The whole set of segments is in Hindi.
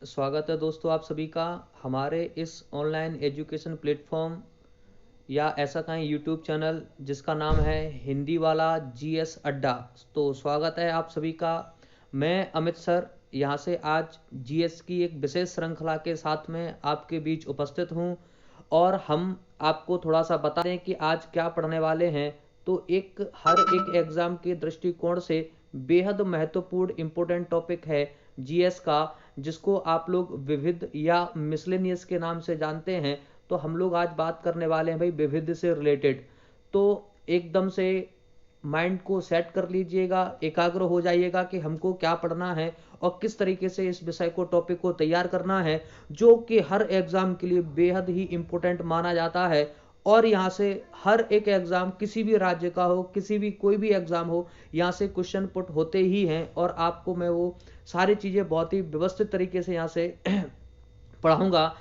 स्वागत है दोस्तों आप सभी का हमारे इस ऑनलाइन एजुकेशन प्लेटफॉर्म या ऐसा कहें यूट्यूब चैनल जिसका नाम है हिंदी वाला जीएस अड्डा। तो स्वागत है आप सभी का। मैं अमित सर यहाँ से आज जीएस की एक विशेष श्रृंखला के साथ में आपके बीच उपस्थित हूँ और हम आपको थोड़ा सा बता दें कि आज क्या पढ़ने वाले हैं। तो हर एक एग्ज़ाम के दृष्टिकोण से बेहद महत्वपूर्ण इम्पोर्टेंट टॉपिक है जीएस का, जिसको आप लोग विविध या मिसलेनियस के नाम से जानते हैं। तो हम लोग आज बात करने वाले हैं भाई विविध से रिलेटेड। तो एकदम से माइंड को सेट कर लीजिएगा, एकाग्र हो जाइएगा कि हमको क्या पढ़ना है और किस तरीके से इस विषय को टॉपिक को तैयार करना है, जो कि हर एग्जाम के लिए बेहद ही इम्पोर्टेंट माना जाता है। और यहाँ से हर एक एग्जाम किसी भी राज्य का हो, किसी भी कोई भी एग्जाम हो, यहाँ से क्वेश्चन पुट होते ही हैं और आपको मैं वो सारी चीज़ें बहुत ही व्यवस्थित तरीके से यहाँ से पढ़ाऊंगा।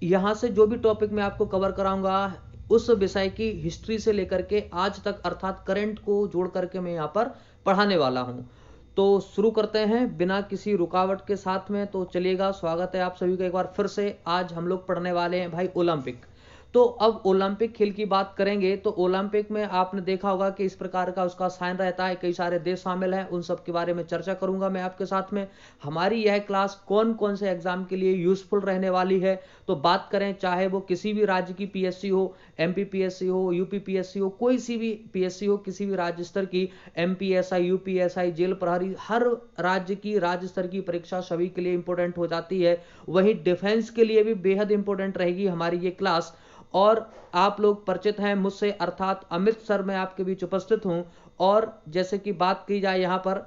यहाँ से जो भी टॉपिक मैं आपको कवर कराऊंगा उस विषय की हिस्ट्री से लेकर के आज तक अर्थात करंट को जोड़ करके मैं यहाँ पर पढ़ाने वाला हूँ। तो शुरू करते हैं बिना किसी रुकावट के साथ में। तो चलिएगा, स्वागत है आप सभी का एक बार फिर से। आज हम लोग पढ़ने वाले हैं भाई ओलंपिक। तो अब ओलंपिक खेल की बात करेंगे तो ओलंपिक में आपने देखा होगा कि इस प्रकार का उसका साइन रहता है, कई सारे देश शामिल हैं, उन सब के बारे में चर्चा करूंगा मैं आपके साथ में। हमारी यह क्लास कौन कौन से एग्जाम के लिए यूजफुल रहने वाली है, तो बात करें चाहे वो किसी भी राज्य की पीएससी हो, एमपी पीएससी हो, यूपी पीएससी हो, कोई सी भी पीएससी हो, किसी भी राज्य स्तर की, एमपीएसआई, यूपीएसआई, जेल प्रहरी, हर राज्य की राज्य स्तर की परीक्षा सभी के लिए इंपॉर्टेंट हो जाती है। वहीं डिफेंस के लिए भी बेहद इंपॉर्टेंट रहेगी हमारी ये क्लास। और आप लोग परिचित हैं मुझसे, अर्थात अमित सर मैं आपके बीच उपस्थित हूं। और जैसे कि बात की जाए यहाँ पर,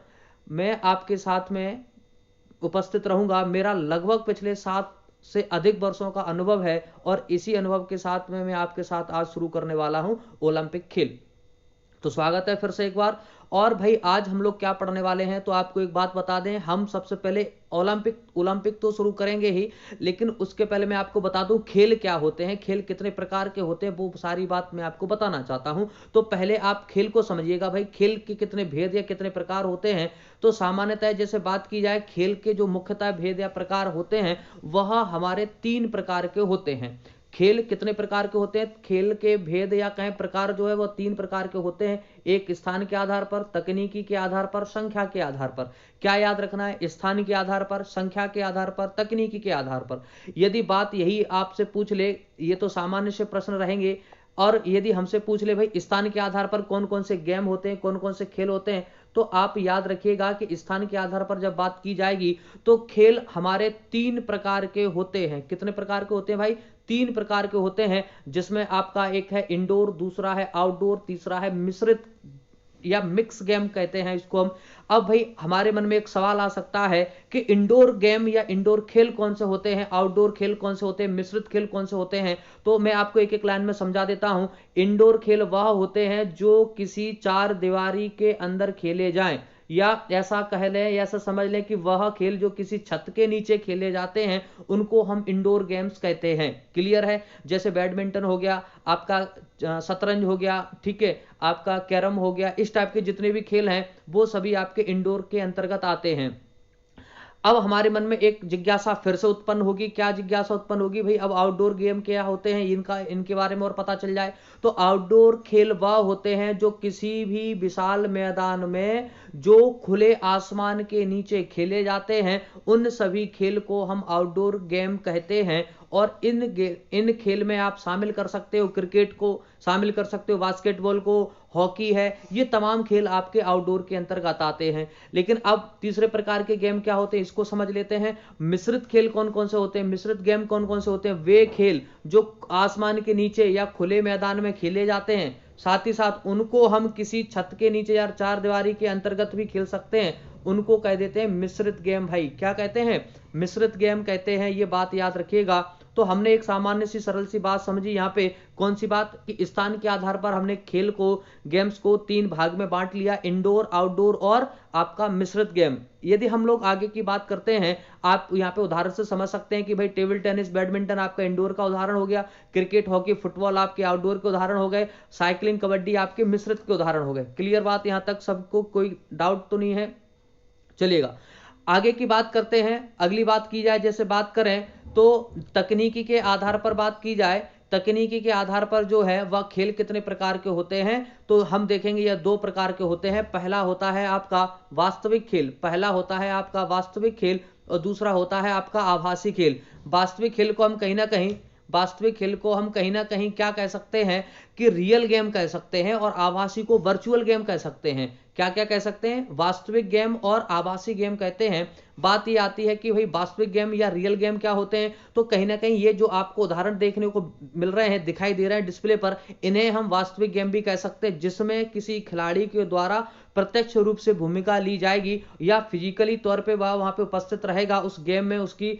मैं आपके साथ में उपस्थित रहूंगा। मेरा लगभग पिछले 7 से अधिक वर्षों का अनुभव है और इसी अनुभव के साथ में मैं आपके साथ आज शुरू करने वाला हूं ओलंपिक खेल। तो स्वागत है फिर से एक बार। और भाई आज हम लोग क्या पढ़ने वाले हैं, तो आपको एक बात बता दें, हम सबसे पहले ओलंपिक ओलंपिक तो शुरू करेंगे ही, लेकिन उसके पहले मैं आपको बता दूं खेल क्या होते हैं, खेल कितने प्रकार के होते हैं, वो सारी बात मैं आपको बताना चाहता हूं। तो पहले आप खेल को समझिएगा भाई, खेल के कितने भेद या कितने प्रकार होते हैं। तो सामान्यतः जैसे बात की जाए, खेल के जो मुख्यतः भेद या प्रकार होते हैं वह हमारे 3 प्रकार के होते हैं। खेल कितने प्रकार के होते हैं, खेल के भेद या कहें प्रकार जो है वो 3 प्रकार के होते हैं। एक स्थान के आधार पर, तकनीकी के आधार पर, संख्या के आधार पर। क्या याद रखना है, स्थान के आधार पर, संख्या के आधार पर, तकनीकी के आधार पर। यदि बात यही आपसे पूछ ले, ये तो सामान्य से प्रश्न रहेंगे, और यदि हमसे पूछ ले भाई स्थान के आधार पर कौन कौन से गेम होते हैं, कौन कौन से खेल होते हैं, तो आप याद रखिएगा कि स्थान के आधार पर जब बात की जाएगी तो खेल हमारे 3 प्रकार के होते हैं। कितने प्रकार के होते हैं भाई, 3 प्रकार के होते हैं, जिसमें आपका एक है इंडोर, दूसरा है आउटडोर, तीसरा है मिश्रित या मिक्स गेम कहते हैं इसको हम। अब भाई हमारे मन में एक सवाल आ सकता है कि इंडोर गेम या इंडोर खेल कौन से होते हैं, आउटडोर खेल कौन से होते हैं, मिश्रित खेल कौन से होते हैं। तो मैं आपको एक एक लाइन में समझा देता हूं। इंडोर खेल वह होते हैं जो किसी 4 दीवारी के अंदर खेले जाएं, या ऐसा कह लें, ऐसा समझ लें कि वह खेल जो किसी छत के नीचे खेले जाते हैं उनको हम इंडोर गेम्स कहते हैं। क्लियर है, जैसे बैडमिंटन हो गया आपका, शतरंज हो गया, ठीक है, आपका कैरम हो गया, इस टाइप के जितने भी खेल हैं वो सभी आपके इंडोर के अंतर्गत आते हैं। अब हमारे मन में एक जिज्ञासा फिर से उत्पन्न होगी। क्या जिज्ञासा उत्पन्न होगी भाई, अब आउटडोर गेम क्या होते हैं, इनके बारे में और पता चल जाए। तो आउटडोर खेल वह होते हैं जो किसी भी विशाल मैदान में, जो खुले आसमान के नीचे खेले जाते हैं, उन सभी खेल को हम आउटडोर गेम कहते हैं। और इन खेल में आप शामिल कर सकते हो क्रिकेट को, शामिल कर सकते हो बास्केटबॉल को, हॉकी है, ये तमाम खेल आपके आउटडोर के अंतर्गत आते हैं। लेकिन अब तीसरे प्रकार के गेम क्या होते हैं इसको समझ लेते हैं। मिश्रित खेल कौन कौन से होते हैं, मिश्रित गेम कौन कौन से होते हैं, वे खेल जो आसमान के नीचे या खुले मैदान में खेले जाते हैं, साथ ही साथ उनको हम किसी छत के नीचे या 4 दीवारी के अंतर्गत भी खेल सकते हैं, उनको कह देते हैं मिश्रित गेम। भाई क्या कहते हैं, मिश्रित गेम कहते हैं, ये बात याद रखिएगा। तो हमने एक सामान्य सी सरल सी बात समझी यहाँ पे, कौन सी बात, कि स्थान के आधार पर हमने खेल को, गेम्स को 3 भाग में बांट लिया, इंडोर, आउटडोर और आपका मिश्रित गेम। यदि हम लोग आगे की बात करते हैं, आप यहाँ पे उदाहरण से समझ सकते हैं कि भाई टेबल टेनिस, बैडमिंटन आपका इंडोर का उदाहरण हो गया, क्रिकेट, हॉकी, फुटबॉल आपके आउटडोर के उदाहरण हो गए, साइकिलिंग, कबड्डी आपके मिश्रित के उदाहरण हो गए। क्लियर बात, यहाँ तक सबको कोई डाउट तो नहीं है। चलिएगा, आगे की बात करते हैं। अगली बात की जाए, जैसे बात करें तो तकनीकी के आधार पर बात की जाए, तकनीकी के आधार पर जो है वह खेल कितने प्रकार के होते हैं, तो हम देखेंगे यह दो प्रकार के होते हैं। पहला होता है आपका वास्तविक खेल, पहला होता है आपका वास्तविक खेल और दूसरा होता है आपका आभासी खेल। वास्तविक खेल को हम कहीं ना कहीं, वास्तविक खेल को हम कहीं ना कहीं क्या कह सकते हैं कि रियल गेम कह सकते हैं, और आभासी को वर्चुअल गेम कह सकते हैं। क्या क्या कह सकते हैं? वास्तविक गेम और आभासी गेम कहते हैं। बात ये आती है कि भाई वास्तविक गेम या रियल गेम क्या होते हैं, तो कहीं ना कहीं ये जो आपको उदाहरण देखने को मिल रहे हैं, दिखाई दे रहे हैं डिस्प्ले पर, इन्हें हम वास्तविक गेम भी कह सकते हैं, जिसमें किसी खिलाड़ी के द्वारा प्रत्यक्ष रूप से भूमिका ली जाएगी या फिजिकली तौर पे वह वहां पे उपस्थित रहेगा, उस गेम में उसकी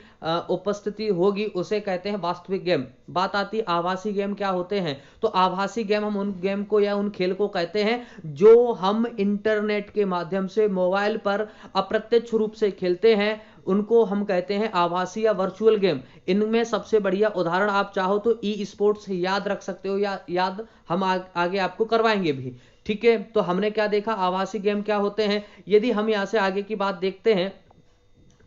उपस्थिति होगी, उसे कहते हैं वास्तविक गेम। बात आती है आभासी गेम क्या होते हैं, तो आभासी गेम हम उन गेम को या उन खेल को कहते हैं जो हम इंटरनेट के माध्यम से मोबाइल पर अप्रत्यक्ष रूप से खेलते हैं, उनको हम कहते हैं आभासी या वर्चुअल गेम। इनमें सबसे बढ़िया उदाहरण आप चाहो तो ई स्पोर्ट्स याद रख सकते हो, या याद हम आगे आपको करवाएंगे भी। ठीक है, तो हमने क्या देखा, आभासी गेम क्या होते हैं। यदि हम यहां से आगे की बात देखते हैं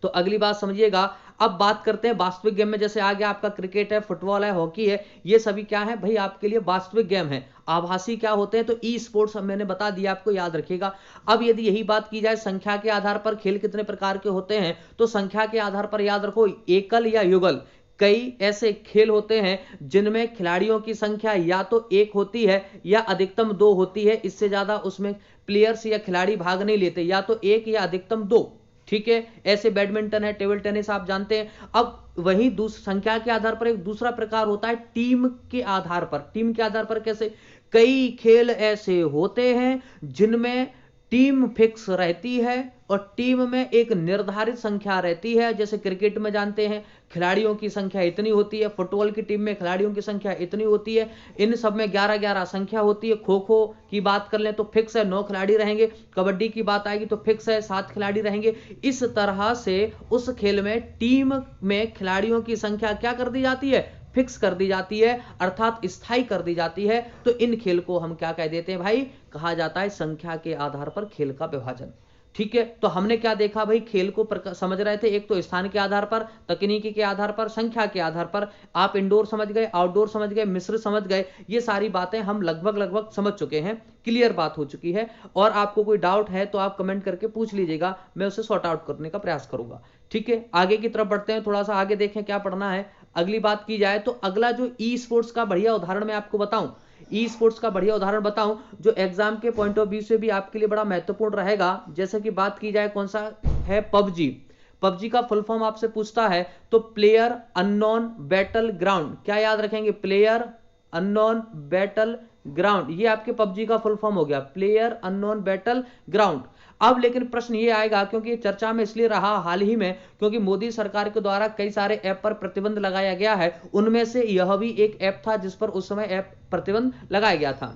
तो अगली बात समझिएगा। अब बात करते हैं वास्तविक गेम में, जैसे आ गया आपका क्रिकेट है, फुटबॉल है, हॉकी है, ये सभी क्या है भाई आपके लिए वास्तविक गेम है। आभासी क्या होते हैं, तो ई स्पोर्ट्स मैंने बता दिया आपको, याद रखिएगा। अब यदि यही बात की जाए संख्या के आधार पर खेल कितने प्रकार के होते हैं, तो संख्या के आधार पर याद रखो एकल या युगल। कई ऐसे खेल होते हैं जिनमें खिलाड़ियों की संख्या या तो एक होती है या अधिकतम दो होती है, इससे ज्यादा उसमें प्लेयर्स या खिलाड़ी भाग नहीं लेते, या तो एक या अधिकतम दो। ठीक है, ऐसे बैडमिंटन है, टेबल टेनिस आप जानते हैं। अब वही संख्या के आधार पर एक दूसरा प्रकार होता है टीम के आधार पर। टीम के आधार पर कैसे? कई खेल ऐसे होते हैं जिनमें टीम फिक्स रहती है और टीम में एक निर्धारित संख्या रहती है। जैसे क्रिकेट में जानते हैं खिलाड़ियों की संख्या इतनी होती है, फुटबॉल की टीम में खिलाड़ियों की संख्या इतनी होती है, इन सब में 11-11 संख्या होती है। खो खो की बात कर लें तो फिक्स है 9 खिलाड़ी रहेंगे, कबड्डी की बात आएगी तो फिक्स है 7 खिलाड़ी रहेंगे। इस तरह से उस खेल में टीम में खिलाड़ियों की संख्या क्या कर दी जाती है, फिक्स कर दी जाती है, अर्थात स्थायी कर दी जाती है। तो इन खेल को हम क्या कह देते हैं भाई, कहा जाता है संख्या के आधार पर खेल का विभाजन। ठीक है, तो हमने क्या देखा भाई, खेल को समझ रहे थे, एक तो स्थान के आधार पर, तकनीकी के आधार पर, संख्या के आधार पर। आप इंडोर समझ गए, आउटडोर समझ गए, मिश्र समझ गए, ये सारी बातें हम लगभग समझ चुके हैं, क्लियर बात हो चुकी है। और आपको कोई डाउट है तो आप कमेंट करके पूछ लीजिएगा, मैं उसे सॉर्ट आउट करने का प्रयास करूंगा। ठीक है, आगे की तरफ बढ़ते हैं, थोड़ा सा आगे देखें क्या पढ़ना है। अगली बात की जाए तो अगला जो ई स्पोर्ट्स का बढ़िया उदाहरण मैं आपको बताऊं, ई स्पोर्ट्स का बढ़िया उदाहरण बताऊं जो एग्जाम के पॉइंट ऑफ व्यू से भी आपके लिए बड़ा महत्वपूर्ण रहेगा। जैसे कि बात की जाए कौन सा है, पबजी। पबजी का फुल फॉर्म आपसे पूछता है तो प्लेयर अननोन बैटल ग्राउंड। क्या याद रखेंगे, प्लेयर अननोन बैटल ग्राउंड, ये आपके पबजी का फुल फॉर्म हो गया, प्लेयर अननोन बैटल ग्राउंड। अब लेकिन प्रश्न ये आएगा, क्योंकि ये चर्चा में इसलिए रहा हाल ही में क्योंकि मोदी सरकार के द्वारा कई सारे ऐप पर प्रतिबंध लगाया गया है, उनमें से यह भी एक ऐप था जिस पर उस समय ऐप प्रतिबंध लगाया गया था।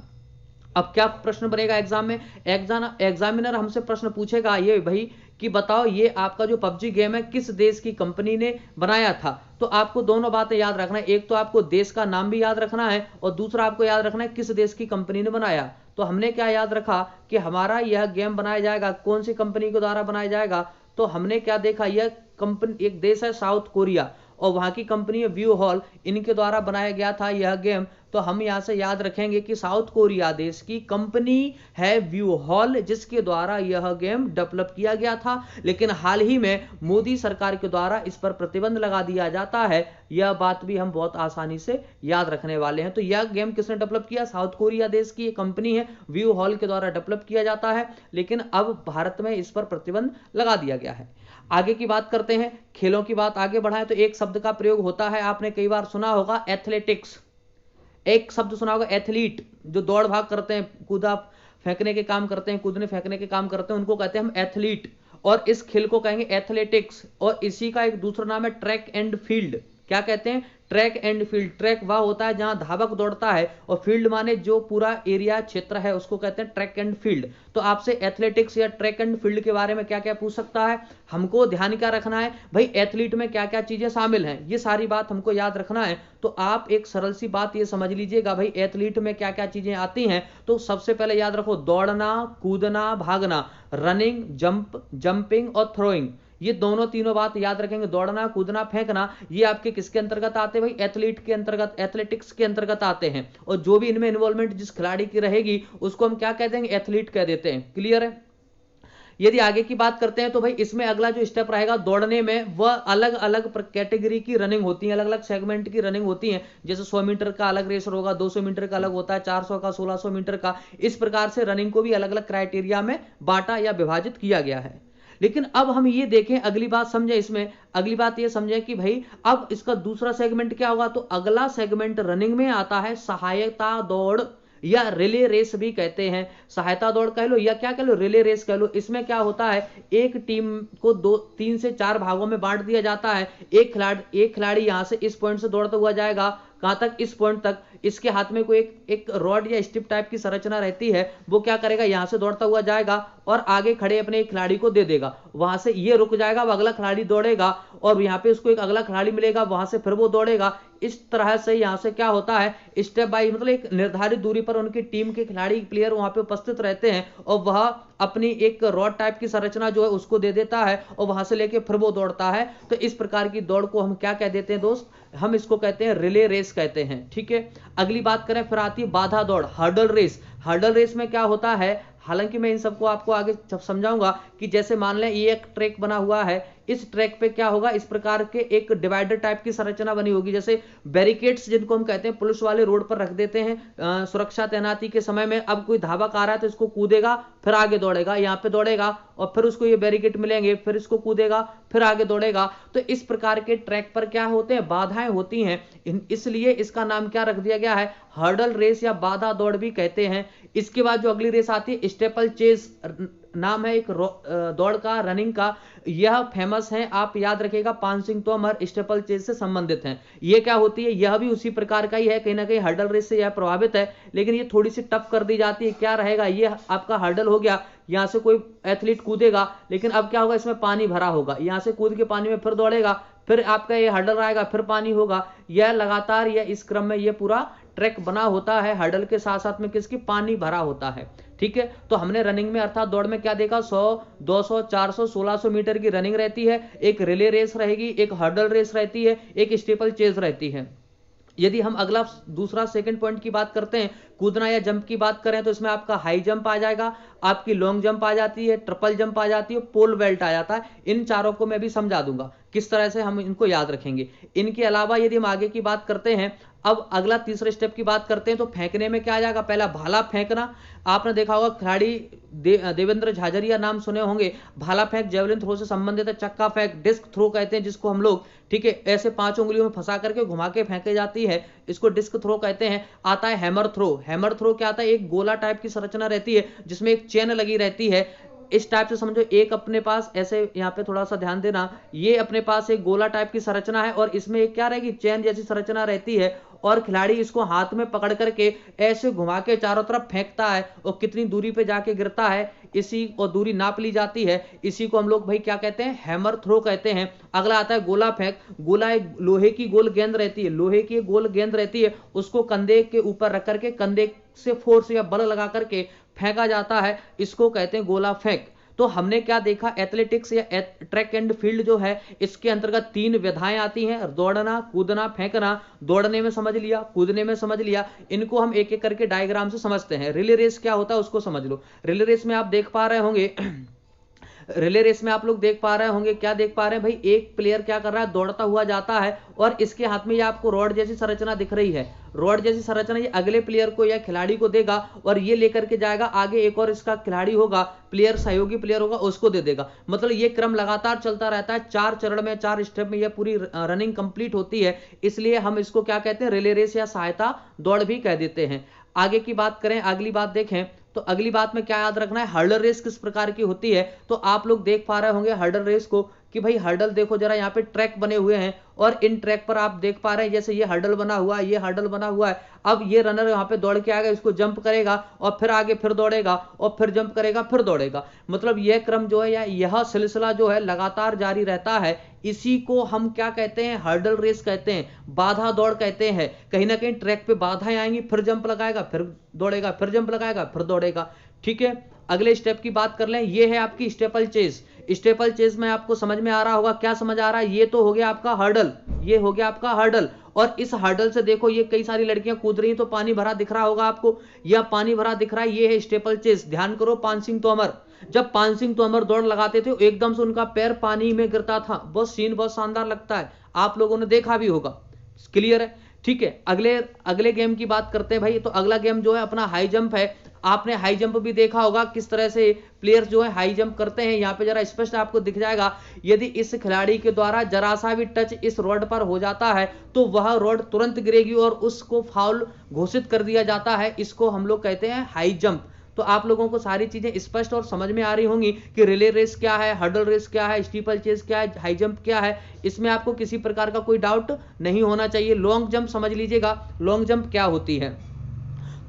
अब क्या प्रश्न बनेगा एग्जाम में, एग्जामिनर हमसे प्रश्न पूछेगा ये भाई कि बताओ ये आपका जो पबजी गेम है किस देश की कंपनी ने बनाया था। तो आपको दोनों बातें याद रखना है, एक तो आपको देश का नाम भी याद रखना है और दूसरा आपको याद रखना है किस देश की कंपनी ने बनाया। तो हमने क्या याद रखा कि हमारा यह गेम बनाया जाएगा कौन सी कंपनी के द्वारा बनाया जाएगा, तो हमने क्या देखा, यह कंपनी एक देश है साउथ कोरिया और वहां की कंपनी है व्यू हॉल, इनके द्वारा बनाया गया था यह गेम। तो हम यहां से याद रखेंगे कि साउथ कोरिया देश की कंपनी है व्यू हॉल जिसके द्वारा यह गेम डेवलप किया गया था, लेकिन हाल ही में मोदी सरकार के द्वारा इस पर प्रतिबंध लगा दिया जाता है। यह बात भी हम बहुत आसानी से याद रखने वाले हैं। तो यह गेम किसने डेवलप किया, साउथ कोरिया देश की कंपनी है व्यू हॉल के द्वारा डेवलप किया जाता है, लेकिन अब भारत में इस पर प्रतिबंध लगा दिया गया है। आगे की बात करते हैं, खेलों की बात आगे बढ़ाएं तो एक शब्द का प्रयोग होता है, आपने कई बार सुना होगा एथलेटिक्स। एक शब्द सुना होगा एथलीट, जो दौड़ भाग करते हैं, कूदा फेंकने के काम करते हैं, कूदने फेंकने के काम करते हैं, उनको कहते हैं हम एथलीट। और इस खेल को कहेंगे एथलेटिक्स। और इसी का एक दूसरा नाम है ट्रैक एंड फील्ड। क्या कहते हैं, ट्रैक एंड फील्ड। ट्रैक वह होता है जहां धावक दौड़ता है और फील्ड माने जो पूरा एरिया क्षेत्र है उसको कहते हैं ट्रैक एंड फील्ड। तो आपसे एथलेटिक्स या ट्रैक एंड फील्ड के बारे में क्या क्या पूछ सकता है, हमको ध्यान क्या रखना है भाई, एथलीट में क्या क्या चीजें शामिल हैं, ये सारी बात हमको याद रखना है। तो आप एक सरल सी बात ये समझ लीजिएगा भाई, एथलीट में क्या क्या चीजें आती हैं। तो सबसे पहले याद रखो दौड़ना, कूदना, भागना, रनिंग, जंपिंग और थ्रोइंग, ये दोनों तीनों बात याद रखेंगे। दौड़ना, कूदना, फेंकना, ये आपके किसके अंतर्गत आते हैं भाई? एथलीट के अंतर्गत, एथलेटिक्स के अंतर्गत आते हैं। और जो भी इनमें इन्वॉल्वमेंट जिस खिलाड़ी की रहेगी उसको हम क्या कह देंगे? एथलीट कह देते हैं। क्लियर है? यदि आगे की बात करते हैं तो भाई इसमें अगला जो स्टेप रहेगा दौड़ने में, वह अलग अलग कैटेगरी की रनिंग होती है, अलग अलग सेगमेंट की रनिंग होती है। जैसे 100 मीटर का अलग रेस होगा, 200 मीटर का अलग होता है, 400 का, 1600 मीटर का। इस प्रकार से रनिंग को भी अलग अलग क्राइटेरिया में बांटा या विभाजित किया गया है। लेकिन अब हम ये देखें, अगली बात समझे इसमें, अगली बात ये समझे कि भाई अब इसका दूसरा सेगमेंट क्या होगा? तो अगला सेगमेंट रनिंग में आता है सहायता दौड़ या रिले रेस भी कहते हैं। सहायता दौड़ कह लो या क्या कह लो, रिले रेस कह लो। इसमें क्या होता है? एक टीम को 3 से 4 भागों में बांट दिया जाता है। एक खिलाड़ी यहां से इस पॉइंट से दौड़ता हुआ जाएगा, कहां तक? इस पॉइंट तक। इसके हाथ में कोई एक रॉड या स्टिप टाइप की संरचना रहती है। वो क्या करेगा? यहां से दौड़ता हुआ जाएगा और आगे खड़े अपने एक खिलाड़ी को दे देगा। वहां से ये रुक जाएगा, अब अगला खिलाड़ी दौड़ेगा और यहां पे उसको एक अगला खिलाड़ी मिलेगा, वहां से फिर वो दौड़ेगा। इस तरह से यहां से क्या होता है? स्टेप बाय, मतलब एक निर्धारित दूरी पर उनकी टीम के खिलाड़ी, प्लेयर वहां पे उपस्थित रहते हैं और वह अपनी एक रॉड टाइप की संरचना जो है उसको दे देता है और वहां से लेके फिर वो दौड़ता है। तो इस प्रकार की दौड़ को हम क्या कह देते हैं दोस्त? हम इसको कहते हैं रिले रेस कहते हैं। ठीक है, अगली बात करें, फिर आती है बाधा दौड़, हर्डल रेस। हर्डल रेस में क्या होता है? हालांकि मैं इन सबको आपको आगे समझाऊंगा कि जैसे मान लें ये एक ट्रैक बना हुआ है, इस ट्रैक पे क्या होगा? इस प्रकार के एक डिवाइडर टाइप की संरचना बनी होगी, जैसे बैरिकेड्स जिनको हम कहते हैं, पुलिस वाले रोड पर रख देते हैं सुरक्षा तैनाती के समय में। अब कोई धावक आ रहा है तो इसको कूदेगा, फिर आगे दौड़ेगा, यहाँ पे दौड़ेगा और फिर उसको ये बैरिकेड मिलेंगे, फिर इसको कूदेगा, फिर आगे दौड़ेगा। तो इस प्रकार के ट्रैक पर क्या होते हैं? बाधाएं होती हैं। इसलिए इसका नाम क्या रख दिया गया है? हर्डल रेस या बाधा दौड़ भी कहते हैं। इसके बाद जो अगली रेस आती है स्टेपल चेज नाम है एक दौड़ का, रनिंग का। यह फेमस है, आप याद रखिएगा, पान सिंह तोमर स्टेपल चेज से संबंधित हैं। यह क्या होती है? यह भी उसी प्रकार का ही है, कहीं ना कहीं हर्डल रेस से यह प्रभावित है, लेकिन ये थोड़ी सी टफ कर दी जाती है। क्या रहेगा? ये आपका हर्डल हो गया, यहां से कोई एथलीट कूदेगा, लेकिन अब क्या होगा? इसमें पानी भरा होगा, यहां से कूद के पानी में फिर दौड़ेगा, फिर आपका ये हर्डल आएगा, फिर पानी होगा। यह लगातार यह इस क्रम में यह पूरा ट्रैक बना होता है। हर्डल के साथ साथ में किसकी? पानी भरा होता है। ठीक है, तो हमने रनिंग में अर्थात दौड़ में क्या देखा? 100, 200, 400, 1600 मीटर की रनिंग रहती है, एक रिले रेस रहेगी, एक हर्डल रेस रहती है, एक स्टीपल चेज रहती है। यदि हम अगला दूसरा सेकंड पॉइंट की बात करते हैं, कूदना या जंप की बात करें, तो इसमें आपका हाई जंप आ जाएगा, आपकी लॉन्ग जंप आ जाती है, ट्रिपल जंप आ जाती है, पोल बेल्ट आ जाता है। इन चारों को मैं भी समझा दूंगा किस तरह से हम इनको याद रखेंगे। इनके अलावा यदि हम आगे की बात करते हैं, अब अगला तीसरे स्टेप की बात करते हैं, तो फेंकने में क्या आ जाएगा? पहला भाला फेंकना। आपने देखा होगा खिलाड़ी देवेंद्र झाझरिया नाम सुने होंगे। भाला फेंक जेवलिन थ्रो से संबंधित है। चक्का फेंक डिस्क थ्रो कहते हैं जिसको हम लोग, ठीक है, ऐसे 5 उंगलियों में फंसा करके घुमा के फेंके जाती है, इसको डिस्क थ्रो कहते हैं। आता है हैमर थ्रो। हैमर थ्रो क्या आता है? एक गोला टाइप की संरचना रहती है जिसमें एक चेन लगी रहती है। इस टाइप से समझो, एक अपने पास ऐसे, यहाँ पे थोड़ा सा ध्यान देना, ये अपने पास एक गोला टाइप की संरचना है और इसमें एक क्या रहेगी? चेन जैसी संरचना रहती है और खिलाड़ी इसको हाथ में पकड़ करके ऐसे घुमा के चारों तरफ फेंकता है और कितनी दूरी पे जाके गिरता है, इसी और दूरी नाप ली जाती है। इसी को हम लोग भाई क्या कहते हैं? हैमर थ्रो कहते हैं। अगला आता है गोला फेंक। गोला एक लोहे की गोल गेंद रहती है, लोहे की गोल गेंद रहती है, उसको कंधे के ऊपर रख करके कंधे से फोर्स या बल लगा करके फेंका जाता है, इसको कहते हैं गोला फेंक। तो हमने क्या देखा? एथलेटिक्स या ट्रैक एंड फील्ड जो है, इसके अंतर्गत 3 विधाएं आती हैं, दौड़ना, कूदना, फेंकना। दौड़ने में समझ लिया, कूदने में समझ लिया, इनको हम एक एक करके डायग्राम से समझते हैं। रिले रेस क्या होता है उसको समझ लो। रिले रेस में आप देख पा रहे होंगे रिले रेस में आप लोग देख पा रहे होंगे, क्या देख पा रहे हैं भाई? एक प्लेयर क्या कर रहा है? दौड़ता हुआ जाता है और इसके हाथ में ये आपको रॉड जैसी संरचना दिख रही है। रॉड जैसी संरचना ये अगले प्लेयर को या खिलाड़ी को देगा और ये लेकर के जाएगा आगे, एक और इसका खिलाड़ी होगा, प्लेयर, सहयोगी प्लेयर होगा, उसको दे देगा। मतलब ये क्रम लगातार चलता रहता है, 4 चरण में, 4 स्टेप में यह पूरी रनिंग कंप्लीट होती है। इसलिए हम इसको क्या कहते हैं? रिले रेस या सहायता दौड़ भी कह देते हैं। आगे की बात करें, अगली बात देखें, तो अगली बात में क्या याद रखना है? हर्डल रेस किस प्रकार की होती है। तो आप लोग देख पा रहे होंगे हर्डल रेस को कि भाई हर्डल देखो जरा, यहाँ पे ट्रैक बने हुए हैं और इन ट्रैक पर आप देख पा रहे हैं, जैसे ये हर्डल बना हुआ है, ये हर्डल बना हुआ है। अब ये रनर यहाँ पे दौड़ के आएगा, इसको जंप करेगा और फिर आगे फिर दौड़ेगा और फिर जंप करेगा, फिर दौड़ेगा। मतलब यह क्रम जो है या यह सिलसिला जो है लगातार जारी रहता है। इसी को हम क्या कहते हैं? हर्डल रेस कहते हैं, बाधा दौड़ कहते हैं। कहीं ना कहीं ट्रैक पे बाधाएं आएंगी, फिर जंप लगाएगा, फिर दौड़ेगा, फिर जंप लगाएगा, फिर दौड़ेगा। ठीक है, अगले स्टेप की बात कर लें, ये है आपकी स्टेपल चेज। स्टेपल चेज में आपको समझ में आ रहा होगा, क्या समझ आ रहा है, ये तो हो गया आपका हर्डल, ये हो गया आपका हर्डल। और इस हर्डल से देखो ये कई सारी लड़कियां कूद रही हैं, तो पानी भरा दिख रहा होगा आपको, या पानी भरा दिख रहा है, ये है स्टेपल चेज। ध्यान करो, पान सिंह तोमर, जब पान सिंह तोमर दौड़ लगाते थे एकदम से उनका पैर पानी में गिरता था, बहुत सीन बहुत शानदार लगता है, आप लोगों ने देखा भी होगा। क्लियर है, ठीक है। अगले गेम की बात करते हैं भाई। तो अगला गेम जो है अपना हाई जंप है। आपने हाई जंप भी देखा होगा, किस तरह से प्लेयर्स जो है हाई जंप करते हैं। यहाँ पे जरा स्पष्ट आपको दिख जाएगा, यदि इस खिलाड़ी के द्वारा जरा सा भी टच इस रॉड पर हो जाता है तो वह रॉड तुरंत गिरेगी और उसको फाउल घोषित कर दिया जाता है। इसको हम लोग कहते हैं हाई जंप। तो आप लोगों को सारी चीजें स्पष्ट और समझ में आ रही होंगी कि रिले रेस क्या है, हर्डल रेस क्या है, स्टीपल चेस क्या है, हाई जंप क्या है। इसमें आपको किसी प्रकार का कोई डाउट नहीं होना चाहिए। लॉन्ग जंप समझ लीजिएगा, लॉन्ग जंप क्या होती है।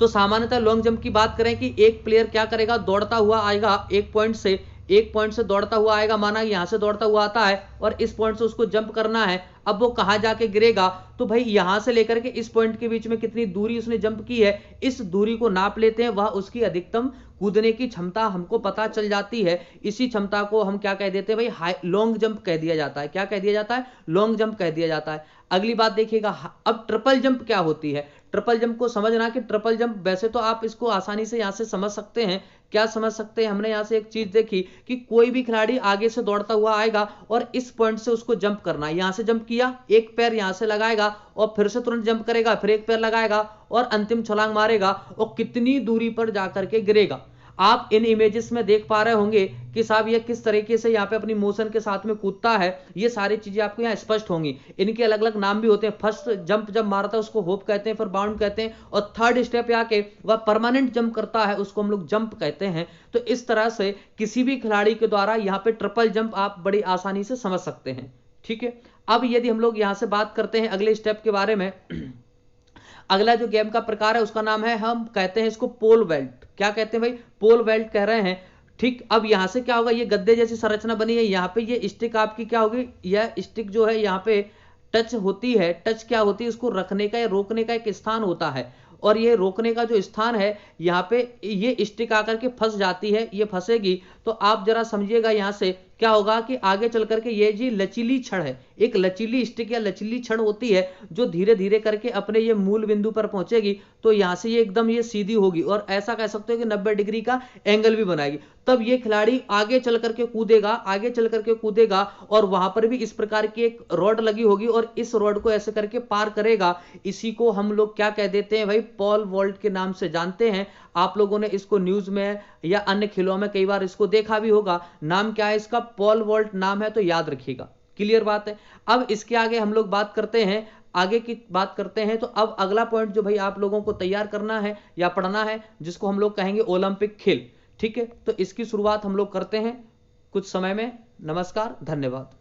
तो सामान्यतः लॉन्ग जंप की बात करें कि एक प्लेयर क्या करेगा, दौड़ता हुआ आएगा एक पॉइंट से दौड़ता हुआ आएगा, माना यहां से दौड़ता हुआ आता है और इस पॉइंट से उसको जंप करना है। अब वो कहां जाके गिरेगा, तो भाई यहां से लेकर के इस पॉइंट के बीच में कितनी दूरी उसने जंप की है, इस दूरी को नाप लेते हैं, वह उसकी अधिकतम कूदने की क्षमता हमको पता चल जाती है। इसी क्षमता को हम क्या कह देते हैं भाई, लॉन्ग जंप कह दिया जाता है। क्या कह दिया जाता है, लॉन्ग जंप कह दिया जाता है। अगली बात देखिएगा, अब ट्रिपल जंप क्या होती है। ट्रिपल जंप को समझना कि ट्रिपल जंप, वैसे तो आप इसको आसानी से यहां से समझ सकते हैं। क्या समझ सकते हैं, हमने यहां से एक चीज देखी कि कोई भी खिलाड़ी आगे से दौड़ता हुआ आएगा और इस पॉइंट से उसको जंप करना है। यहां से जंप किया, एक पैर यहां से लगाएगा और फिर से तुरंत जंप करेगा, फिर एक पैर लगाएगा और अंतिम छलांग मारेगा और कितनी दूरी पर जाकर के गिरेगा। आप इन इमेजेस में देख पा रहे होंगे कि साहब ये किस तरीके से यहाँ पे अपनी मोशन के साथ में कूदता है। ये सारी चीजें आपको यहाँ स्पष्ट होंगी। इनके अलग अलग नाम भी होते हैं। फर्स्ट जंप जब मारता है उसको होप कहते हैं, फिर बाउंड कहते हैं, और थर्ड स्टेप आके वह परमानेंट जंप करता है उसको हम लोग जंप कहते हैं। तो इस तरह से किसी भी खिलाड़ी के द्वारा यहाँ पे ट्रिपल जंप आप बड़ी आसानी से समझ सकते हैं। ठीक है, अब यदि हम लोग यहाँ से बात करते हैं अगले स्टेप के बारे में। अगला जो गेम का प्रकार है उसका नाम है, हम कहते हैं इसको पोल वेल्ट। क्या कहते हैं भाई, पोल वेल्ट कह रहे हैं। ठीक, अब यहां से क्या होगा, ये गद्दे जैसी संरचना बनी है, यहां पे ये स्टिक आपकी क्या होगी, यह स्टिक जो है यहाँ पे टच होती है। टच क्या होती है, इसको रखने का या रोकने का एक स्थान होता है, और ये रोकने का जो स्थान है यहाँ पे ये स्टिक आकर के फंस जाती है, ये फंसेगी। तो आप जरा समझिएगा यहाँ से क्या होगा कि आगे चल करके ये जी लचीली छड़ है, एक लचीली स्टिक या लचीली छड़ होती है जो धीरे धीरे करके अपने ये मूल बिंदु पर पहुंचेगी। तो यहां से ये एकदम ये सीधी होगी और ऐसा कह सकते हो कि 90 डिग्री का एंगल भी बनाएगी। तब ये खिलाड़ी आगे चल करके कूदेगा, आगे चल करके कूदेगा, और वहां पर भी इस प्रकार की एक रॉड लगी होगी और इस रॉड को ऐसे करके पार करेगा। इसी को हम लोग क्या कह देते हैं भाई, पॉल वॉल्ट के नाम से जानते हैं। आप लोगों ने इसको न्यूज में या अन्य खेलों में कई बार इसको देखा भी होगा। नाम क्या है इसका, पॉल वॉल्ट नाम है, तो याद रखिएगा। क्लियर बात है। अब इसके आगे हम लोग बात करते हैं, आगे की बात करते हैं। तो अब अगला पॉइंट जो भाई आप लोगों को तैयार करना है या पढ़ना है, जिसको हम लोग कहेंगे ओलंपिक खेल। ठीक है, तो इसकी शुरुआत हम लोग करते हैं कुछ समय में। नमस्कार, धन्यवाद।